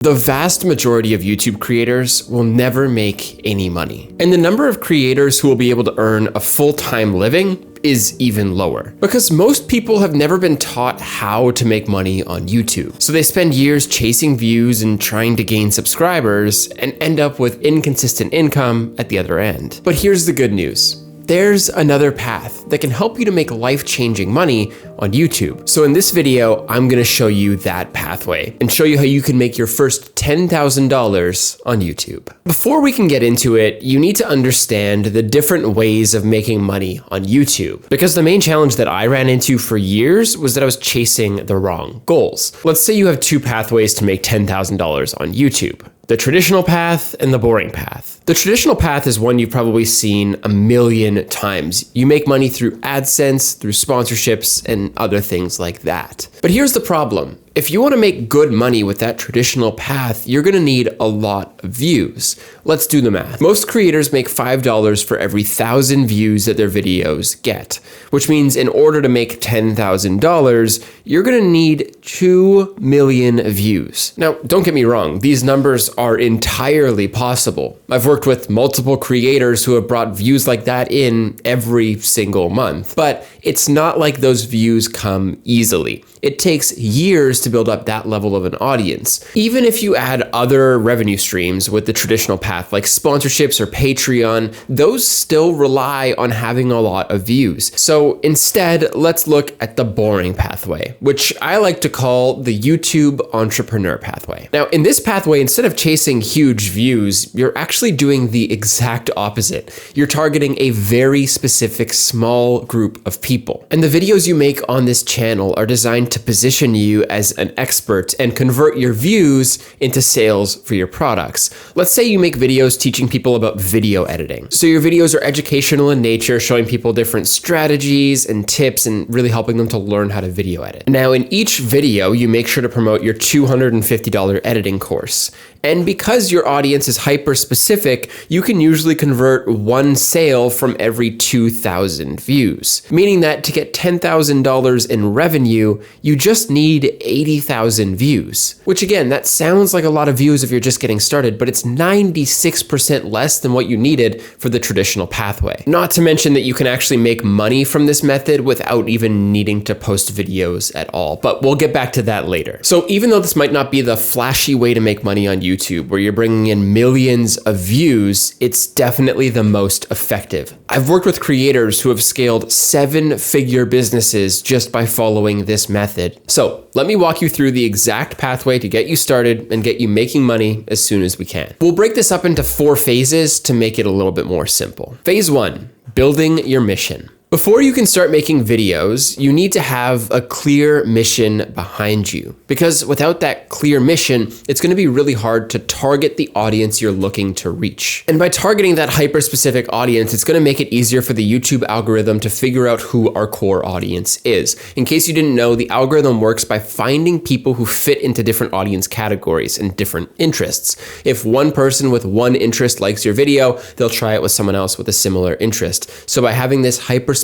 The vast majority of YouTube creators will never make any money. And the number of creators who will be able to earn a full-time living is even lower because most people have never been taught how to make money on YouTube. So they spend years chasing views and trying to gain subscribers and end up with inconsistent income at the other end. But here's the good news. There's another path that can help you to make life-changing money on YouTube. So in this video, I'm gonna show you that pathway and show you how you can make your first $10,000 on YouTube. Before we can get into it, you need to understand the different ways of making money on YouTube. Because the main challenge that I ran into for years was that I was chasing the wrong goals. Let's say you have two pathways to make $10,000 on YouTube. The traditional path and the boring path. The traditional path is one you've probably seen a million times. You make money through AdSense, through sponsorships, and other things like that. But here's the problem. If you want to make good money with that traditional path, you're going to need a lot of views. Let's do the math. Most creators make $5 for every 1,000 views that their videos get, which means in order to make $10,000, you're going to need 2 million views. Now, don't get me wrong, these numbers are entirely possible. I've worked with multiple creators who have brought views like that in every single month, but it's not like those views come easily. It takes years to build up that level of an audience. Even if you add other revenue streams with the traditional path, like sponsorships or Patreon, those still rely on having a lot of views. So instead, let's look at the boring pathway, which I like to call the YouTube entrepreneur pathway. Now, in this pathway, instead of chasing huge views, you're actually doing the exact opposite. You're targeting a very specific small group of people. And the videos you make on this channel are designed to position you as an expert and convert your views into sales for your products. Let's say you make videos teaching people about video editing. So your videos are educational in nature, showing people different strategies and tips and really helping them to learn how to video edit. Now, in each video, you make sure to promote your $250 editing course. And because your audience is hyper specific, you can usually convert one sale from every 2,000 views, meaning that to get $10,000 in revenue, you just need 80,000 views, which again, that sounds like a lot of views if you're just getting started, but it's 96% less than what you needed for the traditional pathway. Not to mention that you can actually make money from this method without even needing to post videos at all, but we'll get back to that later. So even though this might not be the flashy way to make money on YouTube, where you're bringing in millions of views, it's definitely the most effective. I've worked with creators who have scaled 7-figure businesses just by following this method. So let me walk you through the exact pathway to get you started and get you making money as soon as we can. We'll break this up into 4 phases to make it a little bit more simple. Phase 1, building your mission. Before you can start making videos, you need to have a clear mission behind you, because without that clear mission, it's going to be really hard to target the audience you're looking to reach. And by targeting that hyper-specific audience, it's going to make it easier for the YouTube algorithm to figure out who our core audience is. In case you didn't know, the algorithm works by finding people who fit into different audience categories and different interests. If one person with one interest likes your video, they'll try it with someone else with a similar interest. So by having this hyper-specific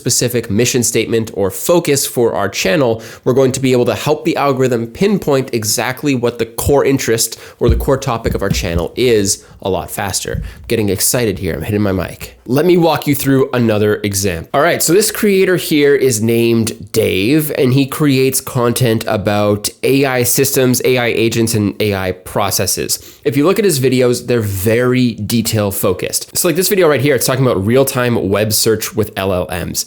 mission statement or focus for our channel, we're going to be able to help the algorithm pinpoint exactly what the core interest or the core topic of our channel is a lot faster. I'm getting excited here, I'm hitting my mic. Let me walk you through another example. All right, so this creator here is named Dave, and he creates content about AI systems, AI agents, and AI processes. If you look at his videos, they're very detail focused. So like this video right here, it's talking about real-time web search with LLMs.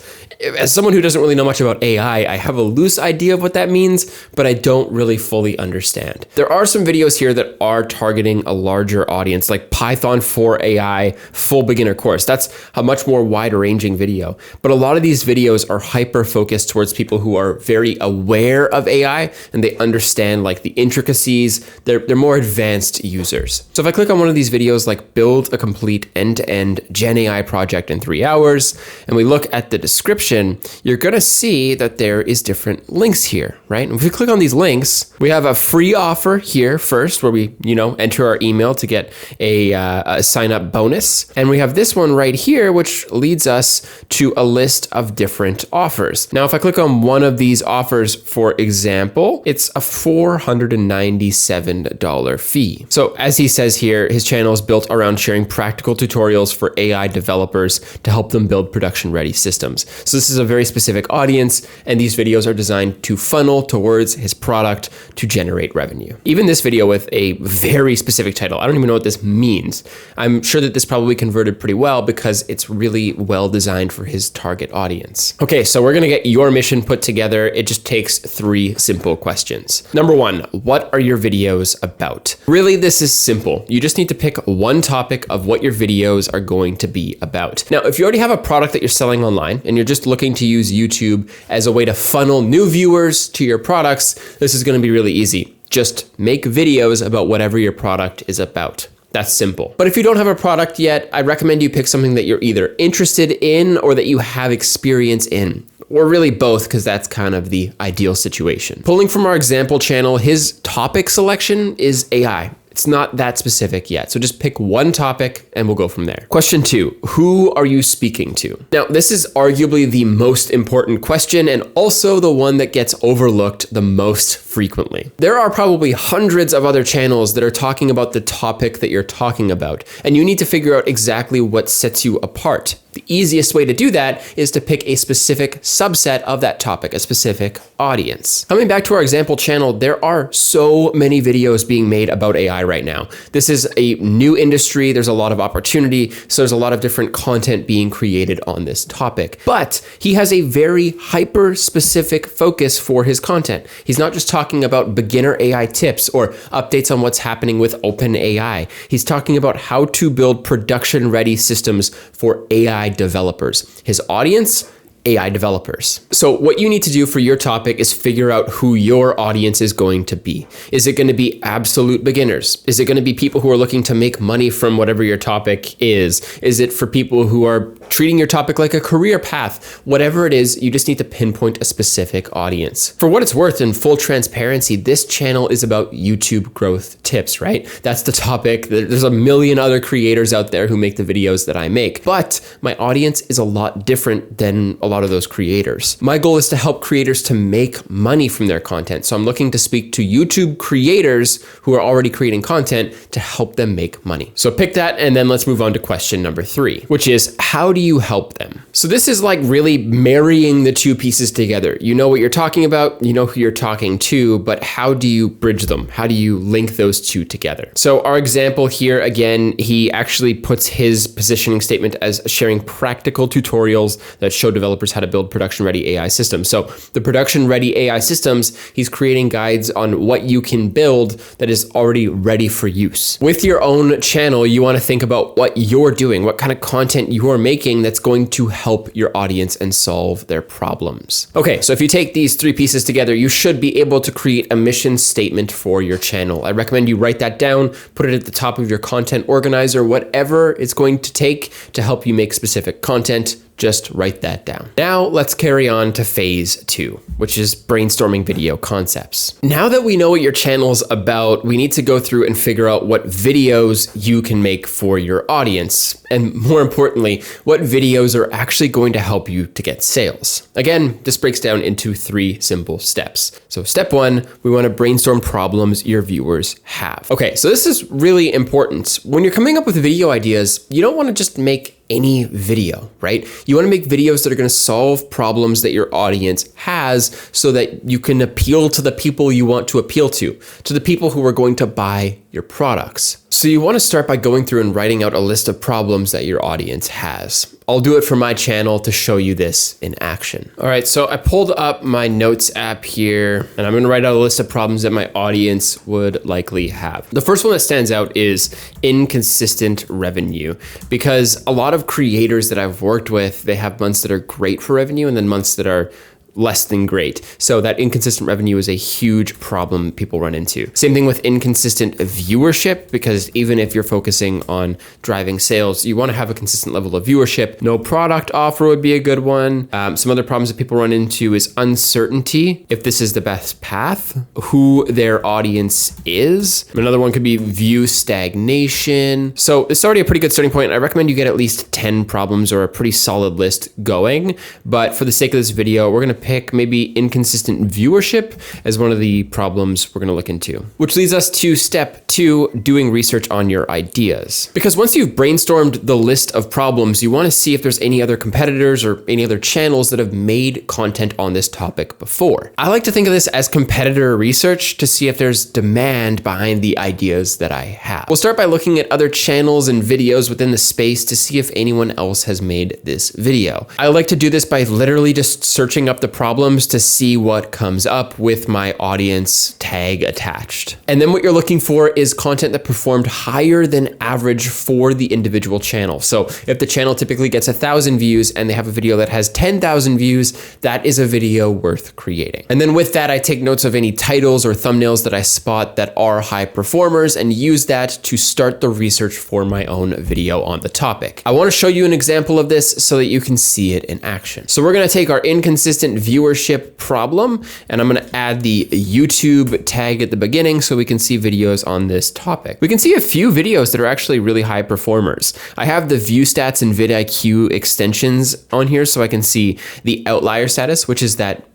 As someone who doesn't really know much about AI, I have a loose idea of what that means, but I don't really fully understand. There are some videos here that are targeting a larger audience, like Python for AI full beginner course. That's a much more wide-ranging video. But a lot of these videos are hyper-focused towards people who are very aware of AI and they understand like the intricacies. They're more advanced users. So if I click on one of these videos like build a complete end-to-end Gen AI project in 3 hours, and we look at the description, description, you're gonna see that there is different links here, right? And if we click on these links, we have a free offer here first where we, enter our email to get a sign up bonus. And we have this one right here, which leads us to a list of different offers. Now, if I click on one of these offers, for example, it's a $497 fee. So as he says here, his channel is built around sharing practical tutorials for AI developers to help them build production-ready systems. So this is a very specific audience, and these videos are designed to funnel towards his product to generate revenue. Even this video with a very specific title, I don't even know what this means. I'm sure that this probably converted pretty well because it's really well designed for his target audience. Okay, so we're gonna get your mission put together. It just takes 3 simple questions. Number 1, what are your videos about? Really, this is simple. You just need to pick one topic of what your videos are going to be about. Now, if you already have a product that you're selling online and you're just looking to use YouTube as a way to funnel new viewers to your products, this is gonna be really easy. Just make videos about whatever your product is about. That's simple. But if you don't have a product yet, I recommend you pick something that you're either interested in or that you have experience in. Or really both, because that's kind of the ideal situation. Pulling from our example channel, his topic selection is AI. It's not that specific yet. So just pick one topic and we'll go from there. Question 2, who are you speaking to? Now, this is arguably the most important question and also the one that gets overlooked the most frequently. There are probably hundreds of other channels that are talking about the topic that you're talking about, and you need to figure out exactly what sets you apart. The easiest way to do that is to pick a specific subset of that topic, a specific audience. Coming back to our example channel, there are so many videos being made about AI right now. This is a new industry. There's a lot of opportunity. So there's a lot of different content being created on this topic. But he has a very hyper-specific focus for his content. He's not just talking about beginner AI tips or updates on what's happening with OpenAI. He's talking about how to build production-ready systems for AI developers. His audience, AI developers. So what you need to do for your topic is figure out who your audience is going to be. Is it going to be absolute beginners? Is it going to be people who are looking to make money from whatever your topic is? Is it for people who are treating your topic like a career path? Whatever it is, you just need to pinpoint a specific audience. For what it's worth, in full transparency, this channel is about YouTube growth tips, right? That's the topic. There's a million other creators out there who make the videos that I make, but my audience is a lot different than a lot of those creators. My goal is to help creators to make money from their content. So I'm looking to speak to YouTube creators who are already creating content to help them make money. So pick that, and then let's move on to question number 3, which is how do you help them? So this is like really marrying the 2 pieces together. You know what you're talking about, you know who you're talking to, but how do you bridge them? How do you link those 2 together? So our example here, again, he actually puts his positioning statement as sharing practical tutorials that show developers how to build production-ready AI systems. So the production-ready AI systems, he's creating guides on what you can build that is already ready for use. With your own channel, you want to think about what you're doing, what kind of content you're making that's going to help your audience and solve their problems. Okay, so if you take these 3 pieces together, you should be able to create a mission statement for your channel. I recommend you write that down, put it at the top of your content organizer, whatever it's going to take to help you make specific content. Just write that down. Now let's carry on to phase 2, which is brainstorming video concepts. Now that we know what your channel's about, we need to go through and figure out what videos you can make for your audience. And more importantly, what videos are actually going to help you to get sales. Again, this breaks down into 3 simple steps. So step 1, we want to brainstorm problems your viewers have. Okay, so this is really important. When you're coming up with video ideas, you don't want to just make any video, right? You want to make videos that are going to solve problems that your audience has so that you can appeal to the people you want to appeal to the people who are going to buy your products. So you want to start by going through and writing out a list of problems that your audience has. I'll do it for my channel to show you this in action. All right, so I pulled up my notes app here, and I'm going to write out a list of problems that my audience would likely have. The first one that stands out is inconsistent revenue, because a lot of creators that I've worked with, they have months that are great for revenue and then months that are less than great. So that inconsistent revenue is a huge problem people run into. Same thing with inconsistent viewership, because even if you're focusing on driving sales, you want to have a consistent level of viewership. No product offer would be a good one. Some other problems that people run into is uncertainty, if this is the best path, who their audience is. Another one could be view stagnation. So it's already a pretty good starting point. I recommend you get at least 10 problems or a pretty solid list going. But for the sake of this video, we're going to pick maybe inconsistent viewership as one of the problems we're going to look into. Which leads us to step 2, doing research on your ideas. Because once you've brainstormed the list of problems, you want to see if there's any other competitors or any other channels that have made content on this topic before. I like to think of this as competitor research to see if there's demand behind the ideas that I have. We'll start by looking at other channels and videos within the space to see if anyone else has made this video. I like to do this by literally just searching up the problems to see what comes up with my audience tag attached. And then what you're looking for is content that performed higher than average for the individual channel. So if the channel typically gets 1,000 views and they have a video that has 10,000 views, that is a video worth creating. And then with that, I take notes of any titles or thumbnails that I spot that are high performers and use that to start the research for my own video on the topic. I want to show you an example of this so that you can see it in action. So we're going to take our inconsistent viewership problem, and I'm going to add the YouTube tag at the beginning so we can see videos on this topic. We can see a few videos that are actually really high performers. I have the view stats and vidIQ extensions on here so I can see the outlier status, which is that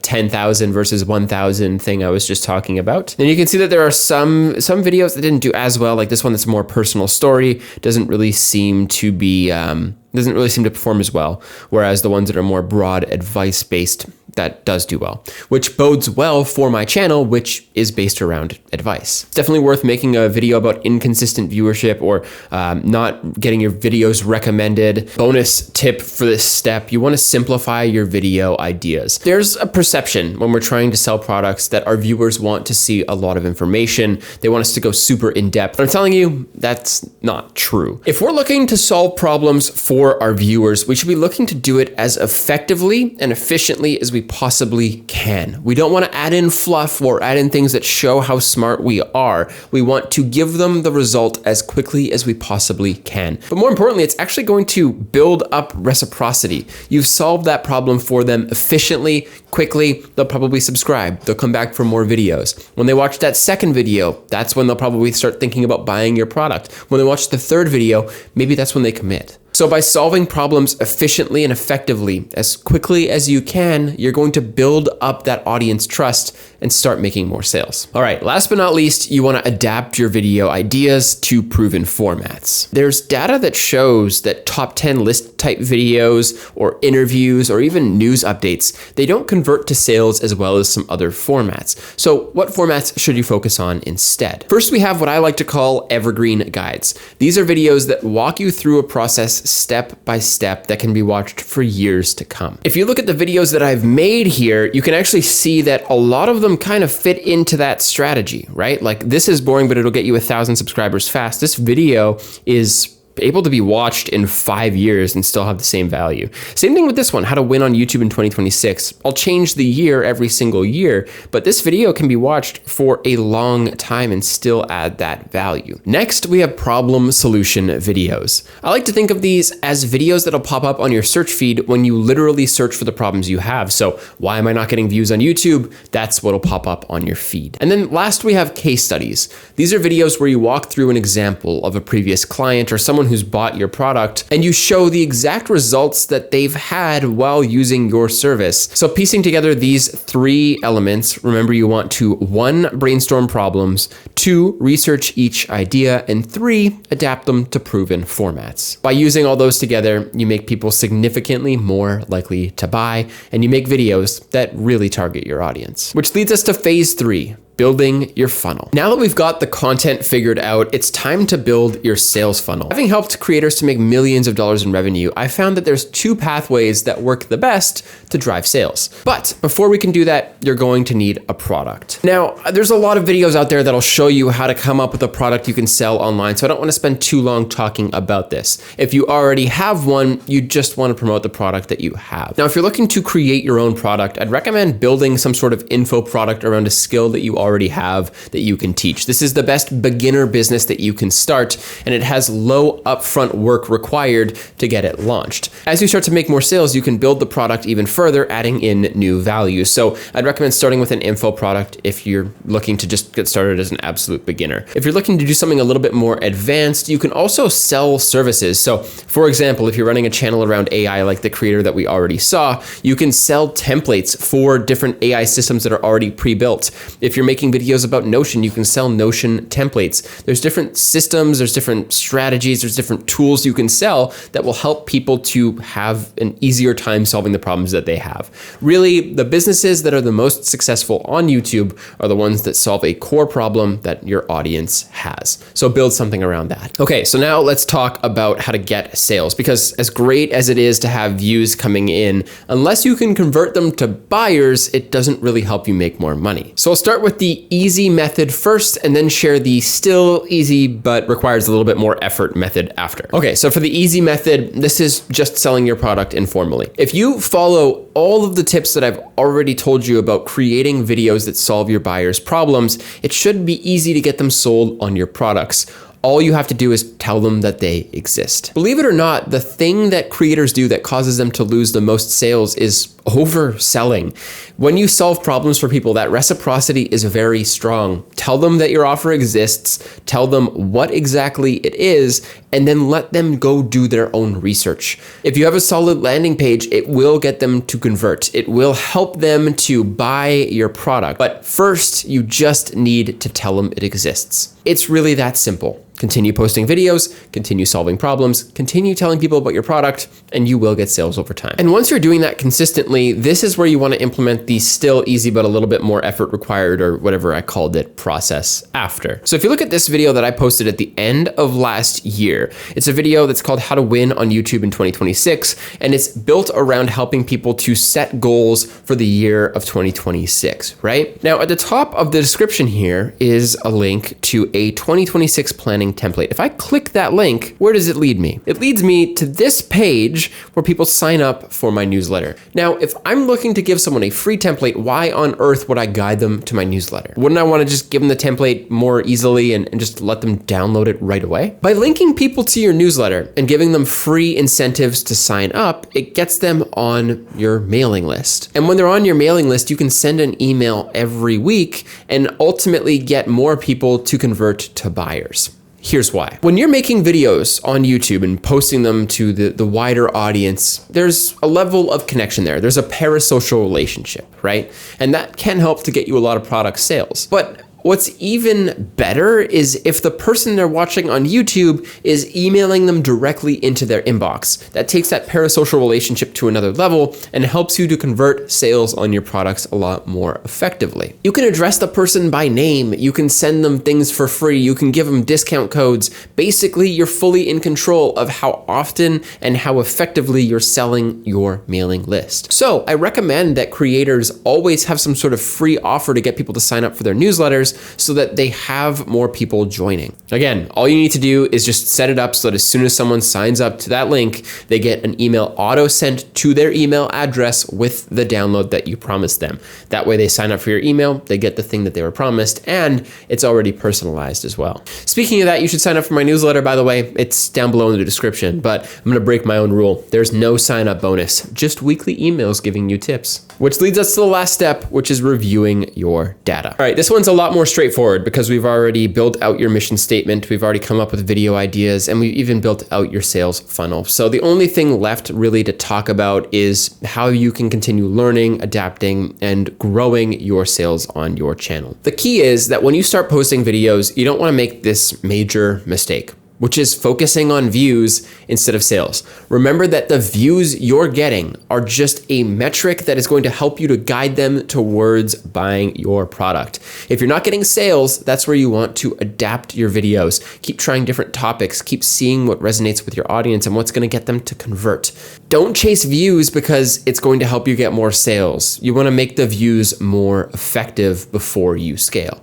10,000 versus 1,000 thing I was just talking about. And you can see that there are some videos that didn't do as well, like this one that's a more personal story, doesn't really seem to perform as well, whereas the ones that are more broad advice-based, that does do well, which bodes well for my channel, which is based around advice. It's definitely worth making a video about inconsistent viewership or not getting your videos recommended. Bonus tip for this step, you want to simplify your video ideas. There's a perception when we're trying to sell products that our viewers want to see a lot of information. They want us to go super in depth. But I'm telling you, that's not true. If we're looking to solve problems for our viewers, we should be looking to do it as effectively and efficiently as we possibly can. We don't want to add in fluff or add in things that show how smart we are. We want to give them the result as quickly as we possibly can. But more importantly, it's actually going to build up reciprocity. You've solved that problem for them efficiently, quickly. They'll probably subscribe. They'll come back for more videos. When they watch that second video, that's when they'll probably start thinking about buying your product. When they watch the third video, maybe that's when they commit. So by solving problems efficiently and effectively, as quickly as you can, you're going to build up that audience trust and start making more sales. All right, last but not least, you want to adapt your video ideas to proven formats. There's data that shows that top 10 list type videos or interviews or even news updates, they don't convert to sales as well as some other formats. So what formats should you focus on instead? First, we have what I like to call evergreen guides. These are videos that walk you through a process step by step that can be watched for years to come. If you look at the videos that I've made here, you can actually see that a lot of them kind of fit into that strategy, right? Like this is boring, but it'll get you 1,000 subscribers fast. This video is able to be watched in 5 years and still have the same value. Same thing with this one, how to win on YouTube in 2026. I'll change the year every single year, but this video can be watched for a long time and still add that value. Next, we have problem solution videos. I like to think of these as videos that'll pop up on your search feed when you literally search for the problems you have. So why am I not getting views on YouTube? That's what'll pop up on your feed. And then last, we have case studies. These are videos where you walk through an example of a previous client or someone who's bought your product and you show the exact results that they've had while using your service. So piecing together these 3 elements, remember you want to 1, brainstorm problems, 2, research each idea, and 3, adapt them to proven formats. By using all those together, you make people significantly more likely to buy and you make videos that really target your audience. Which leads us to phase 3. building your funnel. Now that we've got the content figured out, it's time to build your sales funnel. Having helped creators to make millions of dollars in revenue, I found that there's two pathways that work the best to drive sales. But before we can do that, you're going to need a product. Now, there's a lot of videos out there that'll show you how to come up with a product you can sell online, so I don't want to spend too long talking about this. If you already have one, you just want to promote the product that you have. Now, if you're looking to create your own product, I'd recommend building some sort of info product around a skill that you already have that you can teach. This is the best beginner business that you can start, and it has low upfront work required to get it launched. As you start to make more sales, you can build the product even further, adding in new value. So I'd recommend starting with an info product if you're looking to just get started as an absolute beginner. If you're looking to do something a little bit more advanced, you can also sell services. So for example, if you're running a channel around AI like the creator that we already saw, you can sell templates for different AI systems that are already pre-built. If you're making videos about Notion, you can sell Notion templates. There's different systems, there's different strategies, there's different tools you can sell that will help people to have an easier time solving the problems that they have. Really, the businesses that are the most successful on YouTube are the ones that solve a core problem that your audience has. So build something around that. Okay, so now let's talk about how to get sales, because as great as it is to have views coming in, unless you can convert them to buyers, it doesn't really help you make more money. So I'll start with the easy method first and then share the still easy but requires a little bit more effort method after. Okay, so for the easy method, this is just selling your product informally. If you follow all of the tips that I've already told you about creating videos that solve your buyers' problems, it should be easy to get them sold on your products. All you have to do is tell them that they exist. Believe it or not, the thing that creators do that causes them to lose the most sales is overselling. When you solve problems for people, that reciprocity is very strong. Tell them that your offer exists, tell them what exactly it is, and then let them go do their own research. If you have a solid landing page, it will get them to convert. It will help them to buy your product. But first, you just need to tell them it exists. It's really that simple. Continue posting videos, continue solving problems, continue telling people about your product, and you will get sales over time. And once you're doing that consistently, this is where you want to implement the still easy but a little bit more effort required, or whatever I called it, process after. So if you look at this video that I posted at the end of last year, it's a video that's called How to Win on YouTube in 2026, and it's built around helping people to set goals for the year of 2026, right? Now, at the top of the description here is a link to a 2026 planning template. If I click that link, where does it lead me? It leads me to this page where people sign up for my newsletter. Now, if I'm looking to give someone a free template, why on earth would I guide them to my newsletter? Wouldn't I want to just give them the template more easily and just let them download it right away? By linking people to your newsletter and giving them free incentives to sign up, it gets them on your mailing list. And when they're on your mailing list, you can send an email every week and ultimately get more people to convert to buyers. Here's why. When you're making videos on YouTube and posting them to the wider audience, there's a level of connection there. There's a parasocial relationship, right? And that can help to get you a lot of product sales. But what's even better is if the person they're watching on YouTube is emailing them directly into their inbox. That takes that parasocial relationship to another level and helps you to convert sales on your products a lot more effectively. You can address the person by name. You can send them things for free. You can give them discount codes. Basically, you're fully in control of how often and how effectively you're selling your mailing list. So I recommend that creators always have some sort of free offer to get people to sign up for their newsletters so that they have more people joining. Again, all you need to do is just set it up so that as soon as someone signs up to that link, they get an email auto sent to their email address with the download that you promised them. That way they sign up for your email, they get the thing that they were promised, and it's already personalized as well. Speaking of that, you should sign up for my newsletter, by the way. It's down below in the description, but I'm gonna break my own rule. There's no sign up bonus, just weekly emails giving you tips. Which leads us to the last step, which is reviewing your data. All right, this one's a lot more straightforward because we've already built out your mission statement, we've already come up with video ideas, and we've even built out your sales funnel. So the only thing left really to talk about is how you can continue learning, adapting, and growing your sales on your channel. The key is that when you start posting videos, you don't want to make this major mistake. which is focusing on views instead of sales. Remember that the views you're getting are just a metric that is going to help you to guide them towards buying your product. If you're not getting sales, that's where you want to adapt your videos. Keep trying different topics, keep seeing what resonates with your audience and what's going to get them to convert. Don't chase views because it's going to help you get more sales. You want to make the views more effective before you scale.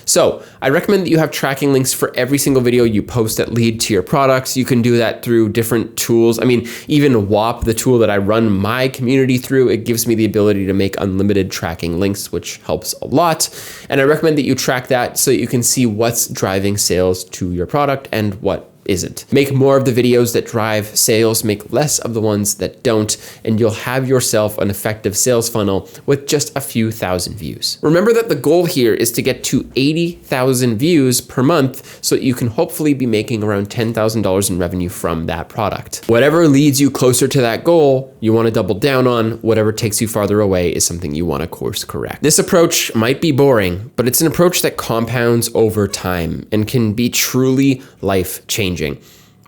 So I recommend that you have tracking links for every single video you post that lead to your products. You can do that through different tools. I mean, even WAP, the tool that I run my community through, it gives me the ability to make unlimited tracking links, which helps a lot. And I recommend that you track that so that you can see what's driving sales to your product and what isn't. Make more of the videos that drive sales, make less of the ones that don't, and you'll have yourself an effective sales funnel with just a few thousand views. Remember that the goal here is to get to 80,000 views per month so that you can hopefully be making around $10,000 in revenue from that product. Whatever leads you closer to that goal, you want to double down on. Whatever takes you farther away is something you want to course correct. This approach might be boring, but it's an approach that compounds over time and can be truly life-changing.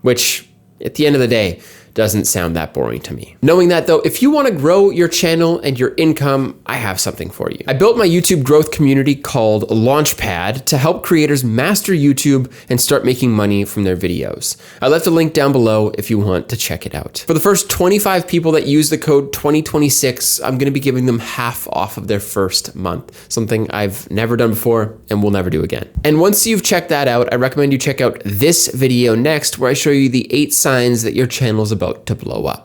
Which, at the end of the day, doesn't sound that boring to me. Knowing that though, if you want to grow your channel and your income, I have something for you. I built my YouTube growth community called Launchpad to help creators master YouTube and start making money from their videos. I left a link down below if you want to check it out. For the first 25 people that use the code 2026, I'm going to be giving them half off of their first month, something I've never done before and will never do again. And once you've checked that out, I recommend you check out this video next, where I show you the 8 signs that your channel's about to blow up.